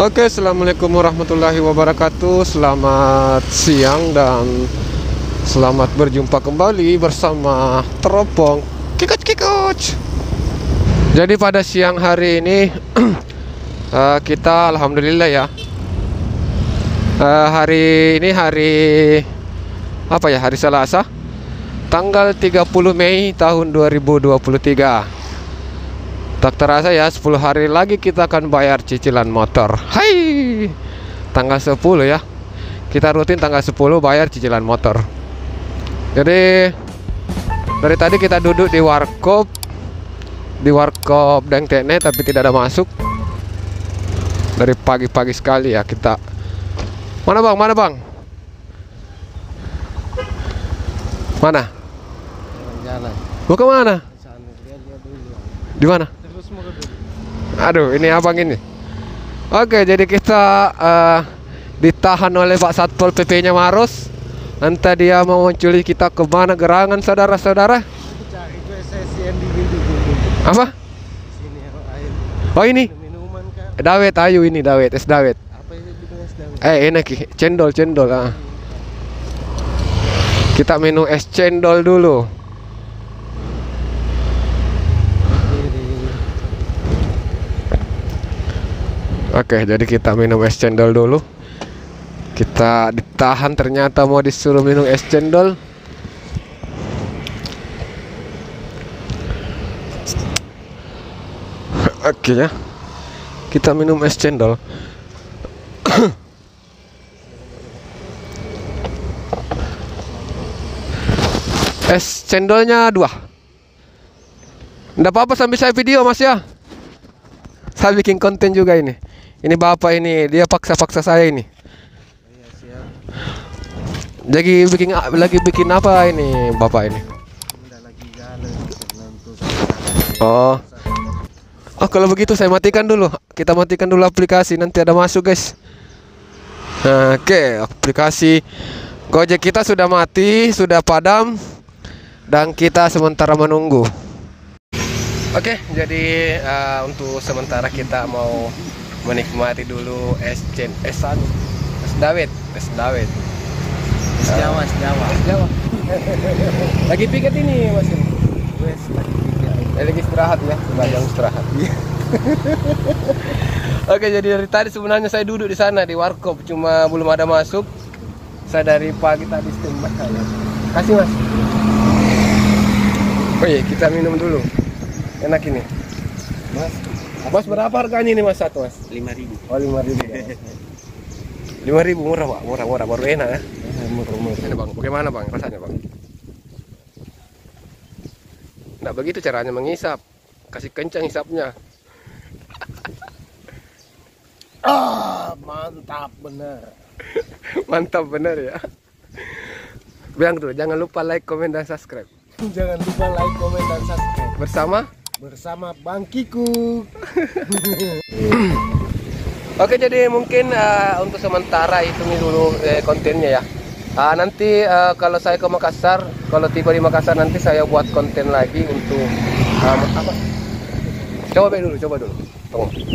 Oke, assalamualaikum warahmatullahi wabarakatuh. Selamat siang dan selamat berjumpa kembali bersama teropong Kikoch. Jadi pada siang hari ini kita alhamdulillah ya. Hari ini hari apa ya? Hari Selasa, tanggal 30 Mei tahun 2023. Tak terasa ya, 10 hari lagi kita akan bayar cicilan motor. Hai, tanggal 10 ya. Kita rutin tanggal 10 bayar cicilan motor. Jadi dari tadi kita duduk di warkop Deng Tekne, tapi tidak ada masuk. Dari pagi-pagi sekali ya kita. Mana bang? Mana? Jalan. Mau ke mana? Di mana? Aduh, ini abang ini. Oke, jadi kita ditahan oleh Pak Satpol PP-nya Maros. Entah dia mau menculik kita ke mana gerangan, saudara-saudara. Apa? Oh ini. Dawet, ayo ini dawet, es dawet. Enak cendol. Kita minum es cendol dulu. Oke, jadi kita minum es cendol dulu. Kita ditahan, ternyata mau disuruh minum es cendol. Oke ya, kita minum es cendol. Es cendolnya 2. Nggak apa-apa sambil saya video mas ya. Saya bikin konten juga ini. Ini bapak ini, dia paksa-paksa saya ini. Lagi bikin apa ini bapak ini? Oh, kalau begitu saya matikan dulu. Kita matikan dulu aplikasi, nanti ada masuk guys. Oke, aplikasi Gojek kita sudah mati, sudah padam, dan kita sementara menunggu. Oke, jadi untuk sementara kita mau menikmati dulu es dawet. Es Jawa. Lagi piket ini mas. Lagi istirahat ya, sebagian istirahat. Oke, jadi dari tadi sebenarnya saya duduk di sana di warkop, cuma belum ada masuk. Saya dari pagi tadi standby ya. Kasih mas. Oh iya, kita minum dulu. Enak ini. Mas berapa harganya ini mas satu mas? 5.000. Oh 5.000 ya. 5.000 murah pak, murah baru enak ya. Murah. Ini bang, bagaimana bang rasanya bang? Nggak begitu caranya menghisap, kasih kencang hisapnya. Mantap bener. Mantap bener ya. Bilang tuh, jangan lupa like, komen, dan subscribe. Jangan lupa like, komen, dan subscribe. Bersama Bang Kiku. Oke, jadi mungkin untuk sementara itu dulu kontennya ya. Nanti kalau saya ke Makassar, kalau tiba di Makassar nanti saya buat konten lagi untuk apa? Coba dulu. Tunggu.